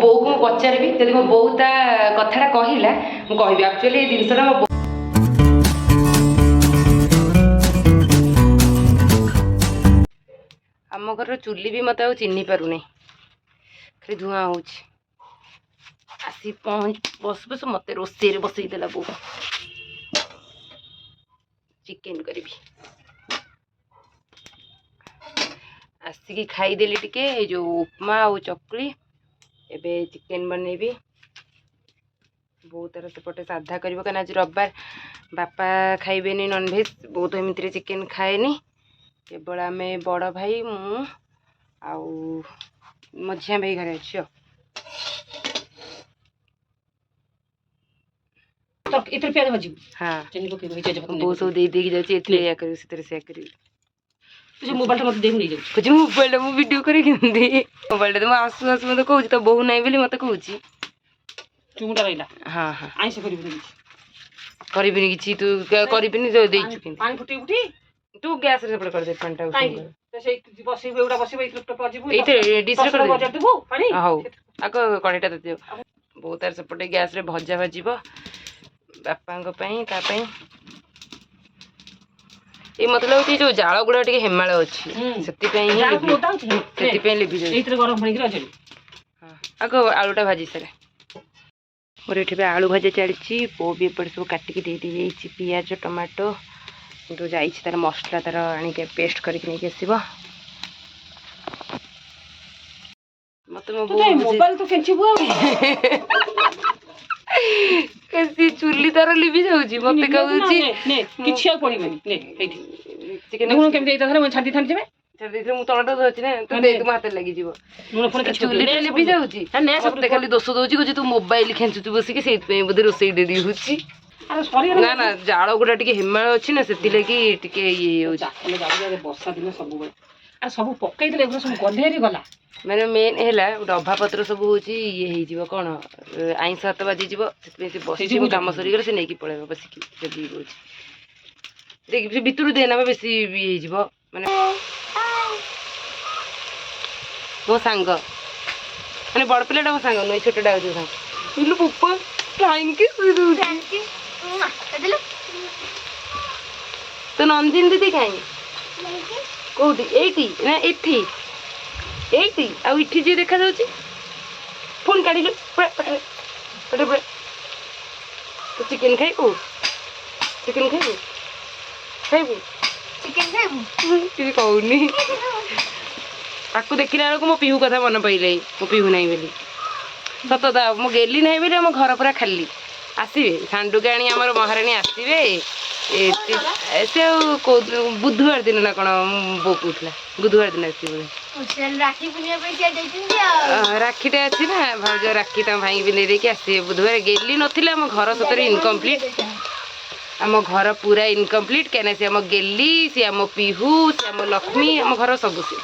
ବୋଉ को पचारि जब मो बो ता कथा कहला मुझे एक्चुअली जिनसा आम घर चुली भी मत चिन्ह पारुनी खाली धुआं हो आसी पहुँच बस बस मत रोसे बसईदेला बो चिकेन करी आसिकी खाईदेली टिके जो उपमा और चकली एबे चिकेन बनैबी बहुत सेपटे साधा कर आज रविवार बापा खाइबेनी नॉनवेज बहुत एमती चिकेन खाएनी केवल आम बड़ भाई मु आउ मझिया भाई घर अच्छे हाँ बहुत सब दे जाए मोबाइल मत देख नहीं मोबाइल मु वीडियो कर मोबाइल तो आसु आसु मत कहूँ तो बहु ना बोली मत कहूँ चुमुटा रहा हाँ हाँ आईस करी कि तू करी पानी फुटे उठी तू गैस रे कर दे पानी हाउ आग कड़ईटा दे बहुत तार सेपटे गैस रे भजा भाजी बापा ये मतलब कि जो जाल गुड़ा टे हेमाल अच्छी आग आलूटा भाजी सारे मोर ये आलू भाजा चली पो भी एपटे सब काटिकी दे पियाज टमाटो तो तार मसला तार आणिक पेस्ट करके आसब मत मोबाइल तो चुली तार लिभि जाऊँगी मत चुली लिभि जाऊँगी खाली दोष दौर तू मोबाइल खेचुचु बसिक बोधे रोसे डेरी हो ना ना जाल गुड़ा टे हेमाल अच्छी ना से वर्षा दिन सब पकईदे सब गधे गला मैंने मेन है डभा पत्र सब हूँ ये हो कौन आईस हाथ बाजी बस कम सरीगले से नहीं पड़े बसिक जगह देख भितर देना बेसी ये माने मो सांग मैंने बड़ पिलाटा मो सांग नुई छोटा सांग पुपा तो नंदिन दीदी कहीं कौटी एटी ना एठी एटी आठी जी देखा जाऊँ पुणी काढ़ पटे तो चिकेन खाइबू चिकेन खाइबू खाइबू चिकेन खाइबू कहूनी आपको देखला बेलू मो पिहू कथा मन पड़े मो पिहू ना बोली सतता मो गेली ना बोली आम घर पूरा खाली आसवे सांडुकाणी आमर महाराणी आसवे से बुधवार दिन ना कौन बो कहला बुधवार दिन आसवे राखीटा अच्छी ना भाज राखी तुम भाई भी नहीं आसवे बुधवार गेली नथिले आम घर सतरे इनकम्प्लीट आम घर पूरा इनकम्प्लीट क्या सी आम गेली सी आम पिहू सी आम लक्ष्मी आम घर सब सी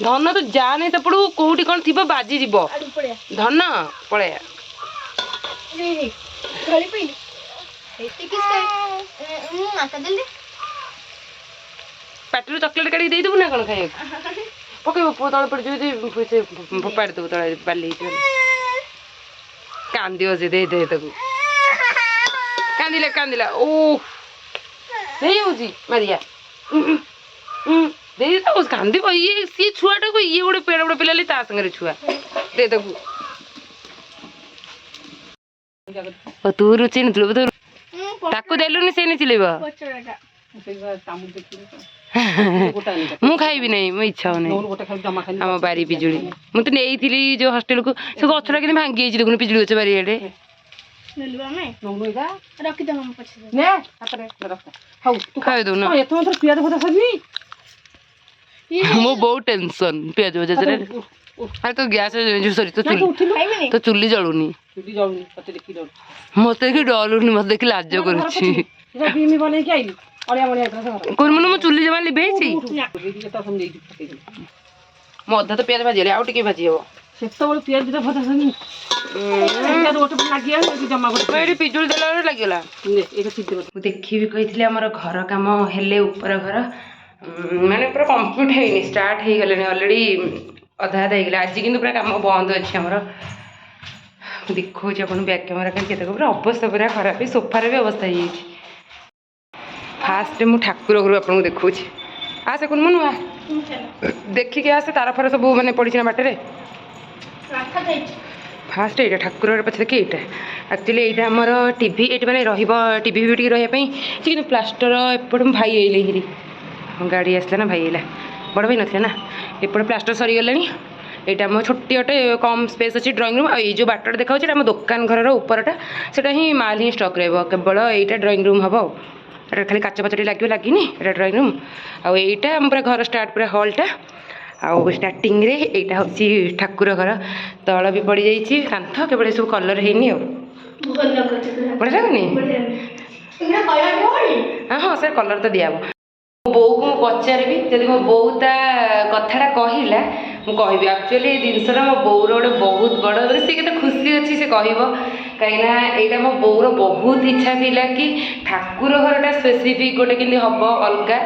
धन तो जाने तपड़ू कौटी कौन थी बाजी जीव धन पड़े पाटिरू चॉकलेट काढ़ी देदेबू ना कौन खाई पकड़ पुआ तले पड़ जाए फोपाड़ी देव तले बाली कांदी से दे दे तक कांदिला कांदिला ओ नहीं मारिया दे कांदी ये सी छुआटा को ये गोटे पेड़ गोटे पिला ता संगे छुआ दे तक तू रुचि ताकू देलुनी से नहीं चिलेब मु खाइबी नहीं मो इच्छा हो आम बारी पिजुड़ी मुझे नहीं जो हस्टेल को से गछटा कि भांगी देखुन पिजुड़ी गछ बारियाडे खाई दो ना मो बहुत टेंशन पियाज भजा अरे तो गैस सॉरी तो चुली जलुनी मत देखी डरुनी मत देखी लाज कर मो चुली जमा लिभे मो अधा तो पियाज भाजी आउ टे भाजी हम पिजुड़ी देला लगे देखी भी कही आमर घर कम हेले ऊपर घर माने पूरा कंप्लीट है स्टार्ट हो गले ऑलरेडी ଅଧା ଅଧା ହେଇଗଲା। ଆଜି କିନ୍ତୁ ପୁରା କାମ ବନ୍ଦ ଅଛି ଆମର। ଦେଖାଉଛି ଆପଣ ବ୍ୟାକ୍ କ୍ୟାମେରା କାଲି କେତେ ପୁରା ଅବସ୍ଥା ପୁରା ଖରାପ। ଏଇ ସୋଫାର ବି ଅବସ୍ଥା ହେଇଯାଇଛି। ଫାଷ୍ଟ ମୁଁ ଠାକୁର ଘରୁ ଆପଣଙ୍କୁ ଦେଖାଉଛି। ଆସେ କୁନମୁନ ଆ ଦେଖିକି ଆସେ ତାର ଫାର ସବୁ ମାନେ ପଡ଼ିଛି ନା ବାଟରେ। ଫାଷ୍ଟ ଏଇଟା ଠାକୁର ଘର ପଛରେ କି ଏଇଟା ଆକ୍ଚୁଆଲି ଏଇଟା ଆମର ଟିଭି ଏଇଠି ମାନେ ରହିବ ଟିଭି ବି ଟିକେ ରହିବା ପାଇଁ କିନ୍ତୁ ପ୍ଲାଷ୍ଟର ଏପଟେ ମୋ ଭାଇ ଆଇଲେ ହେରି ଗାଡ଼ି ଆସିଲା ନା ଭାଇ ଆଇଲା ବଡ଼ ଭାଇ ନଥିଲା ନା ଏପଟେ ପ୍ଲାଷ୍ଟର ସରିଗଲାଣି। ଏଇଟା ଆମ ଛୋଟିଆଟେ କମ୍ ସ୍ପେସ୍ ଅଛି ଡ୍ରଇଂ ରୁମ୍। ଆଉ ଏଇ ଯେଉଁ ବାଟଟା ଦେଖାଉଛି ଏଇଟା ଆମ ଦୋକାନ ଘରର ଉପରଟା ସେଇଟା ହିଁ ମାଲ୍ ହିଁ ଷ୍ଟକ୍ ରହିବ କେବଳ ଏଇଟା ଡ୍ରଇଂ ରୁମ୍ ହେବ। ଆଉ ଏଇଟା ଖାଲି କାଚ ପାଚ ଲାଗିବ ଲାଗିନି ଏଇଟା ଡ୍ରଇଂ ରୁମ୍। ଆଉ ଏଇଟା ଆମ ପୁରା ଘର ଷ୍ଟାର୍ଟ ପୁରା ହଲ୍ଟା। ଆଉ ଷ୍ଟାର୍ଟିଂରେ ଏଇଟା ହେଉଛି ଠାକୁର ଘର ତଳ ବି ପଡ଼ିଯାଇଛି କାନ୍ଥ କେବଳ ଏସବୁ କଲର୍ ହେଇନି। ଆଉ ବଢ଼ିଆ ଲାଗୁନି? ହଁ ସେ କଲର୍ ତ ଦିଆହେବ। ମୋ ବୋଉକୁ ମୁଁ ପଚାରିବି ଯଦି ମୋ ବୋଉ ତା କଥାଟା କହିଲା ମୁଁ କହିବି। ଆକ୍ଚୁଆଲି ଏ ଜିନିଷଟା ମୋ ବୋଉର ଗୋଟେ ବହୁତ ବଡ଼ ମାନେ ସେ କେତେ ଖୁସି ଅଛି ସେ କହିବ କାହିଁକିନା ଏଇଟା ମୋ ବୋଉର ବହୁତ ଇଚ୍ଛା ଥିଲା କି ଠାକୁର ଘରଟା ସ୍ପେସିଫିକ୍ ଗୋଟେ କେମିତି ହେବ ଅଲଗା।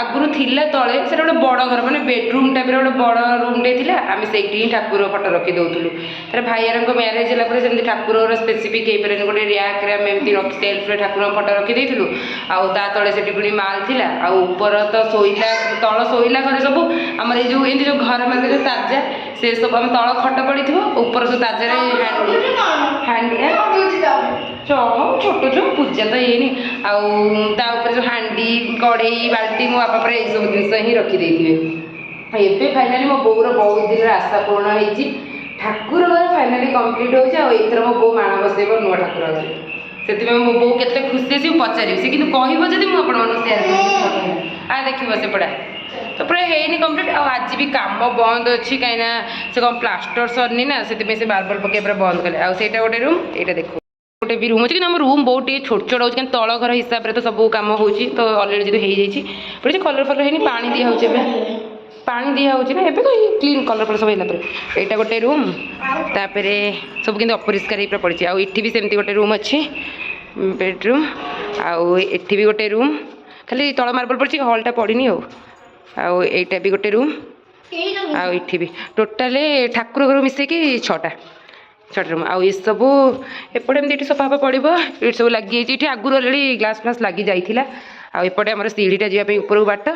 ଆଗରୁ ଥିଲା ତଳେ ସେଇଟା ଗୋଟେ ବଡ଼ ଘର ମାନେ ବେଡ଼ରୁମ୍ ଟାଇପ୍ର ଗୋଟେ ବଡ଼ ରୁମ୍ଟେ ଥିଲା ଆମେ ସେଇଠି ହିଁ ଠାକୁର ଫଟୋ ରଖି ଦେଉଥିଲୁ। ତାର ଭାଇଆରଙ୍କ ମ୍ୟାରେଜ୍ ହେଲା ପରେ ସେମିତି ଠାକୁର ଘର ସ୍ପେସିଫିକ୍ ହେଇପାରିବନି ଗୋଟେ ର୍ୟାକ୍ରେ ଆମେ ଏମିତି ରଖି ସେଲ୍ଫରେ ଠାକୁରଙ୍କ ଫଟୋ ରଖିଦେଇଥିଲୁ। ଆଉ ତା ତଳେ ସେଠି ପୁଣି ମାଲ୍ ଥିଲା। ଆଉ ଉପର ତ ଶୋଇଲା ତଳ ଶୋଇଲା ଘରେ ସବୁ ଆମର ଏଇ ଯେଉଁ ଏମିତି ଯେଉଁ ଘର ମାନଙ୍କରେ ତାଜା ସେ ସବୁ ଆମେ ତଳ ଖଟ ପଡ଼ିଥିବ ଉପର ସବୁ ତାଜାରେ ଛୋଟ ଛୁଆ ପୂଜା ତ ହେଇନି। ଆଉ ତା ଉପରେ ଯେଉଁ ହାଣ୍ଡି କଢ଼େଇ ବାଲ୍ଟି ମୋ ବାପା ପରେ ଏଇସବୁ ଜିନିଷ ହିଁ ରଖିଦେଇଥିବେ। ଏବେ ଫାଇନାଲି ମୋ ବୋଉର ବହୁତ ଦିନର ଆଶା ପୂରଣ ହେଇଛି। ଠାକୁର ଘର ଫାଇନାଲି କମ୍ପ୍ଲିଟ୍ ହେଉଛି। ଆଉ ଏଇଥର ମୋ ବୋଉ ମାଣ ବସେଇବ ନୂଆ ଠାକୁର ଘରେ। ସେଥିପାଇଁ ମୋ ବୋଉ କେତେ ଖୁସି ଅଛି ମୁଁ ପଚାରିବି। ସେ କିନ୍ତୁ କହିବ ଯଦି ମୁଁ ଆପଣମାନଙ୍କୁ ସେୟାର କରିବି। ଦେଖିବ ସେପଟା ତ ପୁରା ହେଇନି କମ୍ପ୍ଲିଟ୍। ଆଉ ଆଜି ବି କାମ ବନ୍ଦ ଅଛି କାହିଁକିନା ସେ କ'ଣ ପ୍ଲାଷ୍ଟର ସରିନି ନା ସେଥିପାଇଁ ସେ ମାର୍ବଲ ପକାଇ ପୁରା ବନ୍ଦ କଲେ। ଆଉ ସେଇଟା ଗୋଟେ ରୁମ୍ ଏଇଟା ଦେଖୁ ଗୋଟେ ବି ରୁମ୍ ଅଛି କିନ୍ତୁ ଆମ ରୁମ୍ ବହୁତ ଟିକେ ଛୋଟ ଛୋଟ ହେଉଛି କିନ୍ତୁ ତଳ ଘର ହିସାବରେ ତ ସବୁ କାମ ହେଉଛି ତ ଅଲରେଡ଼ି ଯଦି ହେଇଯାଇଛି ପୁରା କଲର୍ ଫଲର୍ ହେଇନି ପାଣି ଦିଆହେଉଛି ଏବେ ପାଣି ଦିଆହେଉଛି ନା ଏବେ କ୍ଲିନ୍ କଲର୍ ଫଲର୍ ସବୁ ହେଲା ପରେ ଏଇଟା ଗୋଟେ ରୁମ୍। ତାପରେ ସବୁ କିନ୍ତୁ ଅପରିଷ୍କାର ହେଇକି ପୁରା ପଡ଼ିଛି। ଆଉ ଏଠି ବି ସେମିତି ଗୋଟେ ରୁମ୍ ଅଛି ବେଡ଼ରୁମ୍। ଆଉ ଏଠି ବି ଗୋଟେ ରୁମ୍ ଖାଲି ତଳ ମାର୍ବଲ ପଡ଼ିଛି ହଲ୍ଟା ପଡ଼ିନି। ଆଉ ଏଇଟା ବି ଗୋଟେ ରୁମ୍। ଆଉ ଏଠି ବି ଟୋଟାଲି ଠାକୁର ଘର ମିଶେଇକି ଛଅଟା ରୁମ୍। ଆଉ ଏସବୁ ଏପଟେ ଏମିତି ଏଠି ସଫା ପଡ଼ିବ ଏଠି ସବୁ ଲାଗିଯାଇଛି। ଏଠି ଆଗରୁ ଅଲରେଡ଼ି ଗ୍ଲାସ୍ ଫ୍ଲାସ୍ ଲାଗି ଯାଇଥିଲା। ଆଉ ଏପଟେ ଆମର ସିଢ଼ିଟା ଯିବା ପାଇଁ ଉପରକୁ ବାଟ।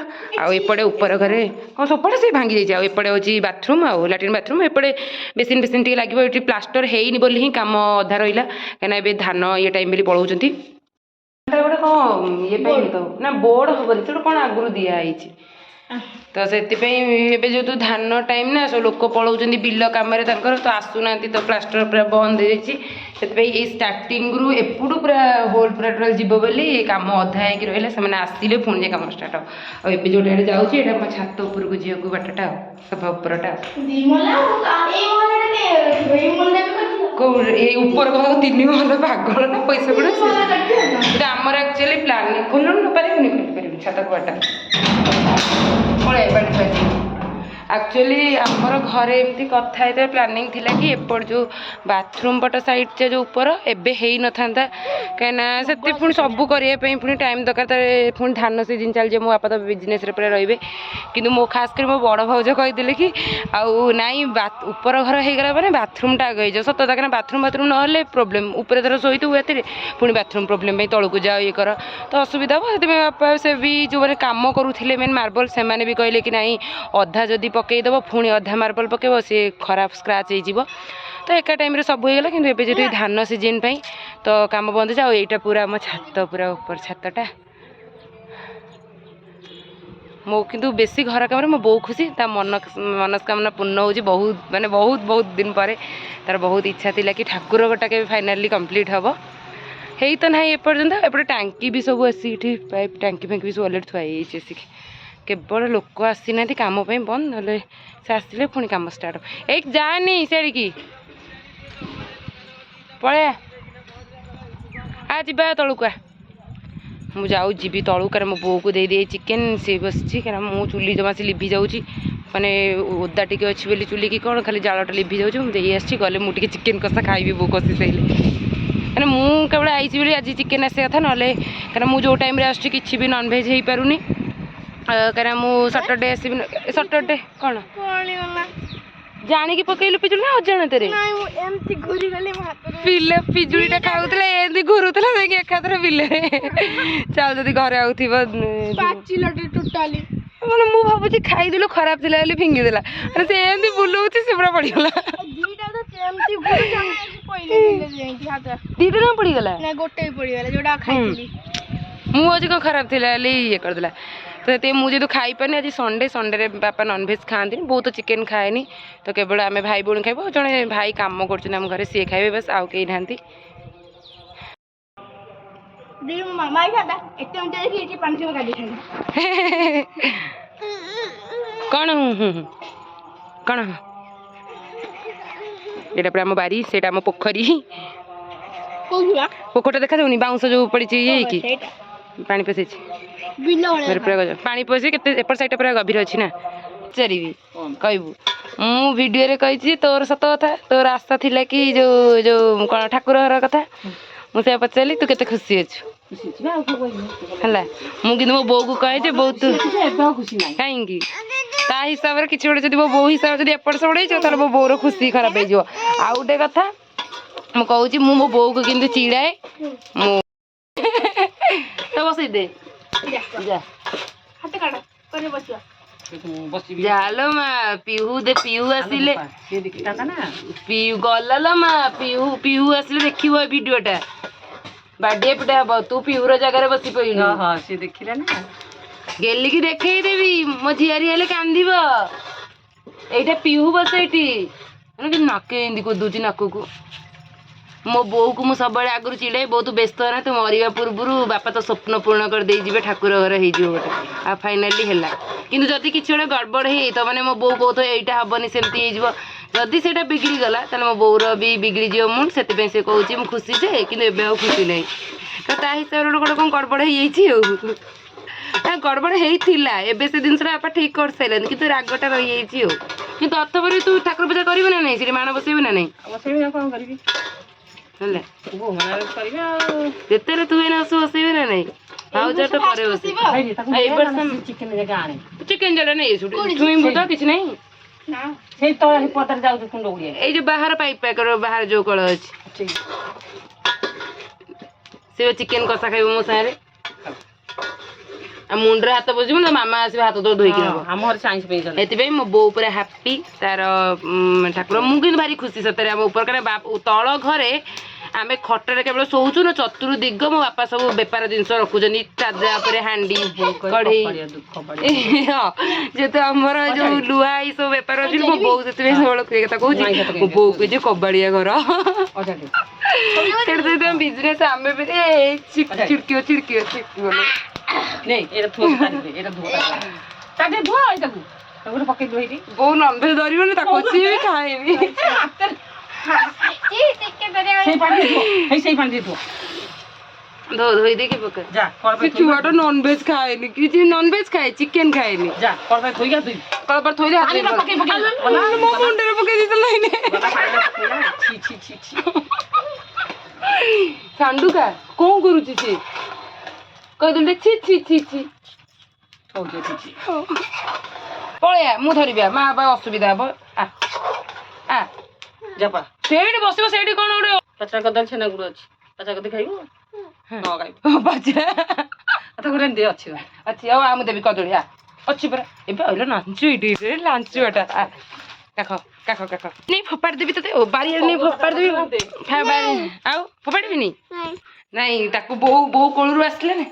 ଆଉ ଏପଟେ ଉପର ଘରେ କ'ଣ ସବୁପଟେ ସେ ଭାଙ୍ଗି ଯାଇଛି। ଆଉ ଏପଟେ ହେଉଛି ବାଥରୁମ୍ ଆଉ ଲାଟ୍ରିନ୍ ବାଥରୁମ୍। ଏପଟେ ବେସିନ୍ ଫେସିନ୍ ଟିକେ ଲାଗିବ। ଏଠି ପ୍ଲାଷ୍ଟର ହେଇନି ବୋଲି ହିଁ କାମ ଅଧା ରହିଲା କାହିଁକିନା ଏବେ ଧାନ ଇଏ ଟାଇମ୍ ବୋଲି ପଳାଉଛନ୍ତି। ଗୋଟେ କ'ଣ ଇଏ ପାଇଁ ତ ନା ବୋର୍ଡ଼ ହେବନି ସେଟା କ'ଣ ଆଗରୁ ଦିଆହେଇଛି ତ ସେଥିପାଇଁ ଏବେ ଯେହେତୁ ଧାନ ଟାଇମ୍ ନା ସବୁ ଲୋକ ପଳାଉଛନ୍ତି ବିଲ କାମରେ ତାଙ୍କର ତ ଆସୁନାହାନ୍ତି ତ ପ୍ଲାଷ୍ଟର ପୁରା ବନ୍ଦ ହେଇଯାଇଛି। ସେଥିପାଇଁ ଏଇ ଷ୍ଟାର୍ଟିଂରୁ ଏପଟୁ ପୁରା ହୋଲ୍ ପୁରା ଟୋଟାଲ୍ ଯିବ ବୋଲି କାମ ଅଧା ହେଇକି ରହିଲା। ସେମାନେ ଆସିଲେ ପୁଣି ଯେ କାମ ଷ୍ଟାର୍ଟ ହେବ। ଆଉ ଏବେ ଯେଉଁଟା ଏଠି ଯାଉଛି ଏଇଟା ମୋ ଛାତ ଉପରକୁ ଯିବାକୁ ବାଟଟା ଆଉ ସଭା ଉପରଟା କେଉଁ ଏଇ ଉପର କଥା 3 ମହଲ ପାଗଳ ନା ପଇସା ପଡ଼ୁଛି। ଏଇଟା ଆମର ଆକ୍ଚୁଆଲି ପ୍ଲାନିଂ ଖୋଲୁନି ପାରିବୁନି ଖୋଲିପାରିବୁନି ଛାତ କବାଟା ପଳେଇ ବାଡ଼ି ଆକ୍ଚୁଆଲି ଆମର ଘରେ ଏମିତି କଥା ହେଇଥିବା ପ୍ଲାନିଂ ଥିଲା କି ଏପଟ ଯେଉଁ ବାଥରୁମ୍ ପଟ ସାଇଡ଼୍ଟା ଯେଉଁ ଉପର ଏବେ ହେଇନଥାନ୍ତା କାହିଁକିନା ସେତେ ପୁଣି ସବୁ କରିବା ପାଇଁ ପୁଣି ଟାଇମ୍ ଦରକାର। ତାରେ ପୁଣି ଧାନ ସିଜିନ୍ ଚାଲିଯିବ ମୋ ବାପା ତ ବିଜନେସ୍ରେ ପୁରା ରହିବେ। କିନ୍ତୁ ମୋ ଖାସ୍ କରି ମୋ ବଡ଼ ଭାଉଜ କହିଥିଲେ କି ଆଉ ନାଇଁ ଉପର ଘର ହେଇଗଲା ମାନେ ବାଥରୁମ୍ଟା ଆଗ ହେଇଯାଉ ସତ କାହିଁକିନା ବାଥରୁମ୍ ନହେଲେ ପ୍ରୋବ୍ଲେମ୍ ଉପରେ ଧର ଶୋଇଥିବୁ ରାତିରେ ପୁଣି ବାଥରୁମ୍ ପ୍ରୋବ୍ଲେମ୍ ପାଇଁ ତଳକୁ ଯାଅ ଇଏ କର ତ ଅସୁବିଧା ହେବ। ସେଥିପାଇଁ ବାପା ସେ ବି ଯେଉଁମାନେ କାମ କରୁଥିଲେ ମେନ୍ ମାର୍ବଲ ସେମାନେ ବି କହିଲେ କି ନାଇଁ ଅଧା ଯଦି ପକାଇଦେବ ପୁଣି ଅଧା ମାର୍ବଲ ପକାଇବ ସିଏ ଖରାପ ସ୍କ୍ରାଚ୍ ହେଇଯିବ। ତ ଏକା ଟାଇମ୍ରେ ସବୁ ହେଇଗଲା। କିନ୍ତୁ ଏବେ ଯଦି ଧାନ ସିଜିନ୍ ପାଇଁ ତ କାମ ବନ୍ଦ ଅଛି। ଆଉ ଏଇଟା ପୁରା ଆମ ଛାତ ପୁରା ଉପର ଛାତଟା ମୋ କିନ୍ତୁ ବେଶୀ ଘର କାମରେ ମୋ ବୋଉ ଖୁସି ତା ମନସ୍କାମନା ପୂର୍ଣ୍ଣ ହେଉଛି। ବହୁତ ଦିନ ପରେ ତାର ବହୁତ ଇଚ୍ଛା ଥିଲା କି ଠାକୁର ଘରଟା କେବେ ଫାଇନାଲି କମ୍ପ୍ଲିଟ୍ ହେବ। ହେଇ ତ ନାହିଁ ଏପର୍ଯ୍ୟନ୍ତ। ଏପଟେ ଟାଙ୍କି ବି ସବୁ ଆସିକି ଏଠି ପାଇପ୍ ଟାଙ୍କି ଫାଙ୍କି ବି ସବୁ ଅଲରେଡ଼ି ଥୁଆ ହେଇଯାଇଛି ଆସିକି କେବଳ ଲୋକ ଆସିନାହାନ୍ତି କାମ ପାଇଁ ବନ୍ଦ ନହେଲେ ସେ ଆସିଲେ ପୁଣି କାମ ଷ୍ଟାର୍ଟ ହେବ। ଏଇ ଯାଆନି ସେଠିକି ପଳେଆ ଯିବା ତଳକୁ ମୁଁ ଯିବି ତଳକୁ କାରଣ ମୋ ବୋଉକୁ ଦେଇଦେଇ ଚିକେନ୍ ସିଏ ବସିଛି କାରଣ ମୁଁ ଚୁଲି ଜମା ସେ ଲିଭି ଯାଉଛି ମାନେ ଓଦା ଟିକେ ଅଛି ବୋଲି ଚୁଲି କି କ'ଣ ଖାଲି ଜାଳଟା ଲିଭି ଯାଉଛି। ମୁଁ ଦେଇ ଆସିଛି ଗଲେ ମୁଁ ଟିକେ ଚିକେନ୍ କଷା ଖାଇବି ବୋଉ କଷି ସାଇଲେ କାରଣ ମୁଁ କେବଳ ଆଇଛି ବୋଲି ଆଜି ଚିକେନ୍ ଆସିବା କଥା ନହେଲେ କାରଣ ମୁଁ ଯେଉଁ ଟାଇମ୍ରେ ଆସୁଛି କିଛି ବି ନନ୍ଭେଜ୍ ହେଇପାରୁନି କାରଣ ମୁଁ ସଟର୍ଡେ ଆସିବି ସଟର୍ଡେ କ'ଣ ଜାଣିକି ପକେଇଲୁ ପିଜୁଳି ନା ଅଜାଣତରେ? ନାଇଁ ମୁଁ ଏମିତି ଘୁରି ଗଲି ମୋ ହାତରେ। ପିଲେ ପିଜୁଳିଟା ଖାଉଥିଲା ଏମିତି ଘୁରୁଥିଲା ଯାଇକି ଏକାଥରେ ବିଲରେ। ଚାଲ ଯଦି ଘରେ ଆଉ ଥିବ ପାଚିଲାଟେ ଟୋଟାଲି। ମାନେ ମୁଁ ଭାବୁଛି ଖାଇଦେଲୁ ଖରାପ ଥିଲା ବୋଲି ଫିଙ୍ଗିଦେଲା। ଆରେ ସେ ଏମିତି ବୁଲଉଛି ସେ ପୁରା ପଡ଼ିଗଲା। ଦିଟା ତ ଏମିତି ଘୁରି ପଇଲେ ଯାଇକି ହାତ। ଦିଟା ନା ପଡ଼ିଗଲା? ନାଇଁ ଗୋଟେ ବି ପଡ଼ିଗଲା ଯୋଉଟା ଖାଇଥିଲି। ମୁଁ ଆଜି କ'ଣ ଖରାପ ଥିଲା ବୋଲି ଇଏ କରିଦେଲା। ତ ସେଥିପାଇଁ ମୁଁ ଯେହେତୁ ଖାଇପାରୁନି ଆଜି ସଣ୍ଡେରେ ବାପା ନନଭେଜ୍ ଖାଆନ୍ତିନି, ବୋଉ ତ ଚିକେନ୍ ଖାଏନି, ତ କେବଳ ଆମେ ଭାଇ ଭଉଣୀ ଖାଇବୁ। ଜଣେ ଭାଇ କାମ କରୁଛନ୍ତି ଆମ ଘରେ, ସିଏ ଖାଇବେ ବାସ୍, ଆଉ କେହି ନାହାନ୍ତି। ମୋ ମାମା ହେଇଥାନ୍ତା ଏତେ ମିନିଟ୍ ଦେଖି ଏଠି ପାଣି ସବୁ ଗାଧେଇଥାନ୍ତି। କ'ଣ କ'ଣ ଏଇଟା ପୁରା ଆମ ବାରି, ସେଇଟା ଆମ ପୋଖରୀ। ପୋଖରୀଟା ଦେଖାଯାଉନି ବାଉଁଶ ଯୋଉ ପଡ଼ିଛି ଇଏ ହେଇକି ପାଣି ପଶିଛି ପାଣି ପଶି କେତେ ଏପଟ ସାଇଡ୍ଟା ପୁରା ଗଭୀର ଅଛି ନା। ପଚାରିବି କହିବୁ ମୁଁ ଭିଡ଼ିଓରେ କହିଛି ତୋର ସତ କଥା, ତୋର ଆଶା ଥିଲା କି ଯୋଉ କ'ଣ ଠାକୁର ଘର କଥା। ମୁଁ ସେଇଆ ପଚାରିଲି ତୁ କେତେ ଖୁସି ଅଛୁ ହେଲା। ମୁଁ କିନ୍ତୁ ମୋ ବୋଉକୁ କହେ ଯେ ବୋଉ ତୁ କାହିଁକି ତା ହିସାବରେ କିଛି ଗୋଟେ ଯଦି ମୋ ବୋଉ ହିସାବରେ ଯଦି ଏପଟ ସେପଟ ହେଇଯିବ ତାହେଲେ ମୋ ବୋଉର ଖୁସି ଖରାପ ହେଇଯିବ। ଆଉ ଗୋଟେ କଥା ମୁଁ କହୁଛି ମୁଁ ମୋ ବୋଉକୁ କିନ୍ତୁ ଚିଡ଼ାଏ। ମୁଁ ତ ବସେଇ ଦେ ଜାଲୋ ମା ପିହୁ ପିହୁ ଆସିଲେ ଗଲା ଲୋ ମା ପିହୁ ଆସିଲେ ଦେଖିବ ଏ ଭିଡ଼ିଓଟା ବାଡ଼ିଆ ପିଟା ହବ। ତୁ ପିହୁର ଜାଗାରେ ବସି ପଇଲୁ। ସେ ଦେଖିଲା ନା ଗେଲିକି ଦେଖେଇଦେବି ମୋ ଝିଆରୀ ହେଲେ କାନ୍ଦିବ। ଏଇଟା ପିହୁ ବସ ଏଇଠି ନାକେ ଏମିତି କରିଦଉଛି ନାକକୁ। ମୋ ବୋଉକୁ ମୁଁ ସବୁବେଳେ ଆଗରୁ ଚିଡ଼ାଏ ବହୁତ ବ୍ୟସ୍ତ ନା ତୁ ମରିବା ପୂର୍ବରୁ ବାପା ତ ସ୍ୱପ୍ନ ପୂରଣ କରିଦେଇଯିବେ ଠାକୁର ଘର ହେଇଯିବ ଗୋଟେ। ଆଉ ଫାଇନାଲି ହେଲା। କିନ୍ତୁ ଯଦି କିଛି ଗୋଟେ ଗଡ଼ବଡ଼ ହେଇଯାଇଥିବ ମାନେ ମୋ ବୋଉ କହୁଥିବ ଏଇଟା ହବନି ସେମିତି ହେଇଯିବ, ଯଦି ସେଇଟା ବିଗିଡ଼ିଗଲା ତାହେଲେ ମୋ ବୋଉର ବି ବିଗିଡ଼ିଯିବ ମୁଣ୍ଡ। ସେଥିପାଇଁ ସେ କହୁଛି ମୁଁ ଖୁସି ଯେ କିନ୍ତୁ ଏବେ ଆଉ ଖୁସି ନାହିଁ। ତ ତା ହିସାବରେ ଗୋଟେ କ'ଣ ଗଡ଼ବଡ଼ ହେଇଯାଇଛି ଆଉ। ଗଡ଼ବଡ଼ ହେଇଥିଲା ଏବେ ସେ ଜିନିଷଟା ବାପା ଠିକ୍ କରିସାରିଲେନି କିନ୍ତୁ ରାଗଟା ରହିଯାଇଛି ଆଉ। କିନ୍ତୁ ଅଥବରେ ତୁ ଠାକୁର ପୂଜା କରିବୁ ନା ନାହିଁ, ସେଠି ମାଣ ବସେଇବୁ ନା ନାହିଁ? ବସେଇବି ଆଉ କ'ଣ କରିବି ହେଲା କରିବା ଆଉ ଯେତେବେଳେ ତୁ ଏଇନା ବସେଇବେ ନା ନାହିଁ? ଭାଉଜ ତ ପରେ ବସେଇବ। ଚିକେନ୍ ଜଳ ନେଇ ଛୁଇଁବୁ ତ କିଛି ନାହିଁ। ସେଇ ତଳେ ପଦାରେ ଯାଉଛି କୁଣ୍ଡ ଗୁଡିଆ ଏଇ ଯୋଉ ବାହାର ପାଇପ୍ ପାଖର ବାହାର ଯୋଉ କଳ ଅଛି ସେ ଚିକେନ୍ କଷା ଖାଇବ ମୋ ସାଙ୍ଗରେ। ଆଉ ମୁଣ୍ଡରେ ହାତ ବସିବ ନା ମାମା ଆସିବ ହାତ ତ ଧୋଇକି ନବ। ଆମ ଘରେ ସାଇନ୍ସ ପାଇଁ ସେଥିପାଇଁ ମୋ ବୋଉ ପୁରା ହାପି ତାର ଠାକୁର। ମୁଁ କିନ୍ତୁ ଭାରି ଖୁସି ସତରେ ଆମ ଉପରେ କାରଣ ତଳ ଘରେ ଆମେ ଖଟରେ କେବଳ ଶୋଉଛୁ ନା ଚତୁର୍ଦିଗ ମୋ ବାପା ସବୁ ବେପାର ଜିନିଷ ରଖୁଛନ୍ତି ଚାଦା ଉପରେ ହାଣ୍ଡି କଢ଼େଇ। ହଁ ଯେହେତୁ ଆମର ଯୋଉ ଲୁହା ଏଇ ସବୁ ବେପାର ଅଛି ମୋ ବୋଉ ସେଥିପାଇଁ ସବୁବେଳେ କୁହେ କଥା କହୁଛି ମୋ ବୋଉ କୁହେ କବାଡ଼ିଆ ଘର। ସେଠି ଯଦି ଆମେ ବିଜନେସ୍ ଆମେ ବି ଛିଡ଼କିବ ବୋଉ ନନଭେଜ୍ ଧରିବନି ତାକୁ ସିଏ ବି ଖାଏନି। ଧୋଇ ଦେଇକି ପକା ଛୁଆଟା ନନଭେଜ୍ ଖାଏନି କିଛି ନନଭେଜ୍ ଖାଏ ଚିକେନ୍ ଖାଏନି। ମୋ ମୁଣ୍ଡରେ ପକେଇ ଦେଇଥିଲା ସାଣ୍ଡୁକା କ'ଣ କରୁଛି ସେ କହିଦେଲେ ଛି ଛି ଛି ଛି ପଳେଆ ମୁଁ ଧରିବି ମା ବାପା ଅସୁବିଧା ହବ। ସେଇଠି ବସିବ ସେଇଠି କ'ଣ ଗୋଟେ ପଚା କଦଳୀ ଛେନା ଗୁଡ଼ ଅଛି ପଚା କଦଳୀ ଖାଇବୁ ଅଛି ଅଛି ଆଉ ମୁଁ ଦେବି କଦଳୀ ଅଛି ପରା ଏବେ କହିଲ ନାଞ୍ଚୁ ଏଇଠି ଲାଞ୍ଚୁଟା କାଖ ନେଇ ଫୋପାଡ଼ି ଦେବି ତତେ ବାରିଆରେ ନେଇ ଫୋପାଡ଼ି ଦେବି ଆଉ ଫୋପାଡ଼ିବିନି ନାଇଁ ତାକୁ ବୋଉ କୋଳରୁ ଆସିଲେ ନା।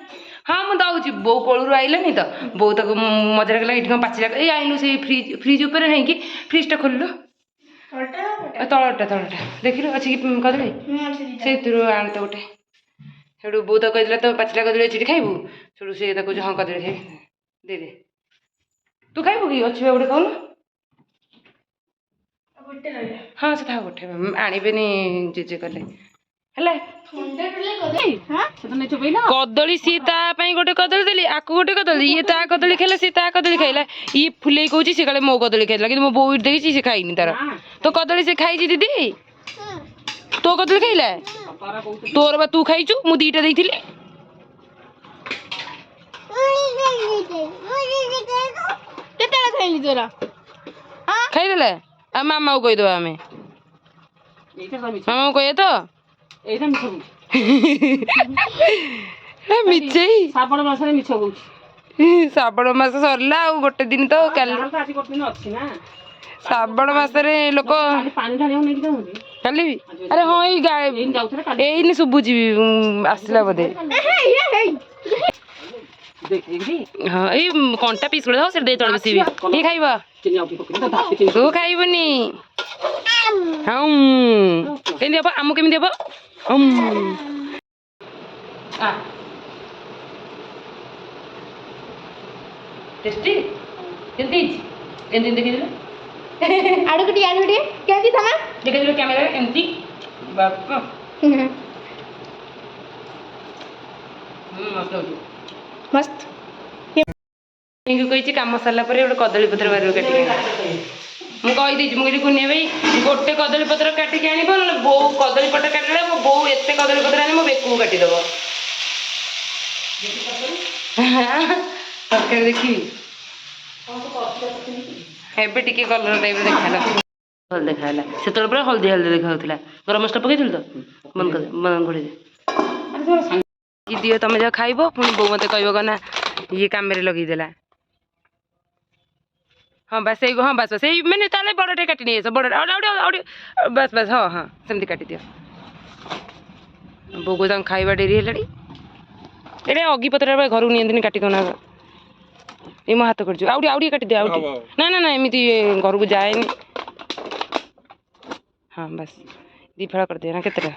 ହଁ ମୁଁ ଦଉଛି ବୋଉ କୋଳରୁ ଆଇଲାନି ତ ବୋଉ ତାକୁ ମଜାରେ ଗଲା ଏଇଠି କ'ଣ ପାଚିଲା ଏଇ ଆଇନୁ ସେଇ ଫ୍ରିଜ୍ ଉପରେ ନେଇକି ଫ୍ରିଜ୍ଟା ଖୋଲିଲୁ ତଳଟା ଦେଖିଲୁ ଅଛି କି କଦଳୀ ସେଇଥିରୁ ଆଣ ତ ଗୋଟେ। ସେଠୁ ବୋଉ ତାକୁ କହିଥିଲା ତ ପାଚିଲା କଦଳୀ ଅଛି ଖାଇବୁ ସେଠୁ ସେ ତାକୁ ହଁ କଦଳୀ ଖାଇବି ଦେଇଦେ ତୁ ଖାଇବୁ କି ଅଛି ବା ଗୋଟେ ଖାଉନୁ। ହଁ ସେ ଥାଉ ଗୋଟେ ଆଣିବେନି ଜେଜେ କଲେ ହେଲା। କଦଳୀ ସିଏ ତା ପାଇଁ ଗୋଟେ କଦଳୀ ଦେଲି ଆକୁ ଗୋଟେ କଦଳୀ ଇଏ ତା କଦଳୀ ଖାଇଲା ସିଏ ତା କଦଳୀ ଖାଇଲା ଇଏ ଫୁଲେଇ କହୁଛି ସେ କାଳେ ମୋ କଦଳୀ ଖାଇଥିଲା କିନ୍ତୁ ମୋ ବୋଉ ଦେଖିଛି ସେ ଖାଇନି ତାର ତୋ କଦଳୀ ସେ ଖାଇଛି ଦିଦି ତୋ କଦଳୀ ଖାଇଲା ତୋର ବା ତୁ ଖାଇଛୁ ମୁଁ ଦିଟା ଦେଇଥିଲି କେତେବେଳେ ଖାଇଲି ତୋର ଖାଇଦେଲା ଆଉ ମାମାକୁ କହିଦେବା ଆମେ ଏଇଟା ସବୁ ମିଛ ମାମାକୁ କହିବା ତ ଏଇଟା ମିଛ କହୁଛି ମିଛେଇ ଶ୍ରାବଣ ମାସରେ ମିଛ କହୁଛି ଶ୍ରାବଣ ମାସ ସରିଲା ଆଉ ଗୋଟେ ଦିନ ତ କାଲି ଯାହାର ତ ଆଜି ଗୋଟେ ଦିନ ଅଛି ନା ଶ୍ରାବଣ ମାସରେ ଲୋକ କାଲି ପାଣି ଢାଳିବାକୁ ନେଇକି ଯାଉଛନ୍ତି କାଲି ବି ଆରେ ହଁ ଏଇ ଏଇନି ଯାଉଥିଲେ କାଲି ଏଇନି ଶୁଭୁଛି ଆସିଲା ବୋଧେ ଦେଖ ଏଇଠି ହଁ ଏଇ କଣ୍ଟା ପିସ୍ ଗୁଡ଼ା ସେଠି ଦେଇ ତଳେ ବସିବି କିଏ ଖାଇବ ଚିନି ଆଉ ଟିକେ ପକେଇ ଧାପି ଚିନି ତୁ ଖାଇବୁନି ହଁ କେମିତି ହବ ଆମକୁ କେମିତି ହବ ଟେଷ୍ଟି କେମିତି ହେଇଛି ଏମିତି ଦେଖିଦେଲେ ଆଡକୁ ଟିକେ କେମିତି ତମେ ଦେଖିଦେଲେ କ୍ୟାମେରାରେ ଏମିତି ବାପା ମସ୍ତ ହଉଛି ମସ୍ତ କହିଛି କାମ ସାରିଲା ପରେ ଗୋଟେ କଦଳୀ ପତ୍ର ବାରିରୁ କାଟିକି ମୁଁ କହିଦେଇଛି ମୁଁ କହିଲି କୁନିଆ ଭାଇ ଗୋଟେ କଦଳୀ ପତ୍ର କାଟିକି ଆଣିବ ନହେଲେ ବୋଉ କଦଳୀ ପତ୍ର କାଟିଲେ ମୋ ବୋଉ ଏତେ କଦଳୀ ପତ୍ର ଆଣି ମୋ ବେକକୁ କାଟିଦେବ ତରକାରୀ ଦେଖିବି ଏବେ ଟିକେ କଲର ଟାଇପ୍ର ଦେଖାହେଲା ଭଲ ଦେଖାହେଲା ସେତେବେଳେ ପୁରା ହଳଦିଆ ହଳଦିଆ ଦେଖାଯାଉଥିଲା ଗରମ ମସଲା ପକେଇଥିଲୁ ତ ବନ୍ଦ ଘୋଡ଼େଇ ଦେ କି ଦିଅ ତମେ ଯାହା ଖାଇବ ପୁଣି ବୋଉ ମତେ କହିବ ନା ଇଏ କାମରେ ଲଗେଇଦେଲା ହଁ ବାସ୍ ସେଇ ହଁ ବାସ୍ ବାସ୍ ସେଇ ମାନେ ତାହେଲେ ବଡ଼ଟେ କାଟି ନେଇ ଆସ ବଡ଼ ବାସ୍ ବାସ୍ ହଁ ହଁ ସେମିତି କାଟିଦିଅ ବୋଉ ତାଙ୍କୁ ଖାଇବା ଡେରି ହେଲାଣି ଏଇଟା ଅଗିପତ୍ର ଘରକୁ ନିଅନ୍ତିନି କାଟି ଦଉନା ଏଇ ମୋ ହାତ କରିଛୁ ଆଉ ଟିକେ କାଟିଦିଅ ଆଉ ଟିକେ ନା ଏମିତି ଘରକୁ ଯାଏନି ହଁ ବାସ୍ ଦୁଇ ଫାଳ କରିଦିଅ ନା କେତେଟା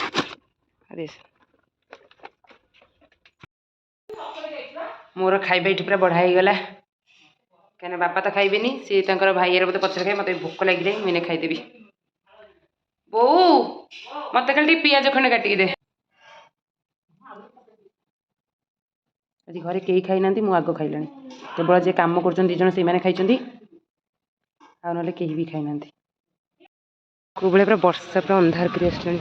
ମୋର ଖାଇବା ଏଇଠି ପୁରା ବଢ଼ା ହେଇଗଲା କାହିଁକିନା ବାପା ତ ଖାଇବେନି ସିଏ ତାଙ୍କର ଭାଇର ମୋତେ ପଛରେ ଖାଇ ମୋତେ ଭୋକ ଲାଗିଲାଣି ମୁଁ ଏଇନେ ଖାଇଦେବି ବୋଉ ମୋତେ ଖାଲି ଟିକେ ପିଆଜ ଖଣ୍ଡେ କାଟିକି ଦେ ଆଜି ଘରେ କେହି ଖାଇନାହାନ୍ତି ମୁଁ ଆଗ ଖାଇଲାଣି କେବଳ ଯିଏ କାମ କରୁଛନ୍ତି 2 ଜଣ ସେଇମାନେ ଖାଇଛନ୍ତି ଆଉ ନହେଲେ କେହି ବି ଖାଇନାହାନ୍ତି କେଉଁ ଭଳିଆ ପୁରା ବର୍ଷା ପୁରା ଅନ୍ଧାର କରି ଆସିଲାଣି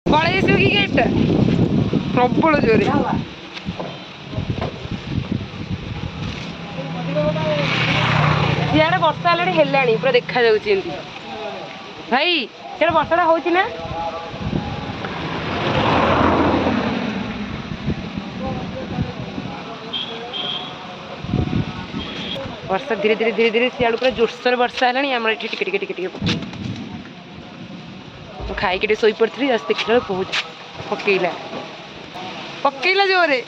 ପଳେଇ ଆସିବ କି ଗେଟ୍ଟା ପ୍ରବଳ ଜୋରେ ସିଆଡ଼େ ବର୍ଷା ହେଲାଣି ପୁରା ଦେଖାଯାଉଛି ଏମିତି ଭାଇ ସିଆଡ଼େ ବର୍ଷାଟା ହେଉଛି ନା ବର୍ଷା ଧୀରେ ଧୀରେ ସିଆଡ଼ୁ ପୁରା ଜୋରସୋରେ ବର୍ଷା ହେଲାଣି ଆମର ଏଠି ଟିକେ ପକେଇଛି ମୁଁ ଖାଇକି ଟିକେ ଶୋଇପଡ଼ିଥିଲି ଆସି ଦେଖିଲା ବେଳକୁ ପକେଇଲା ଜୋରେ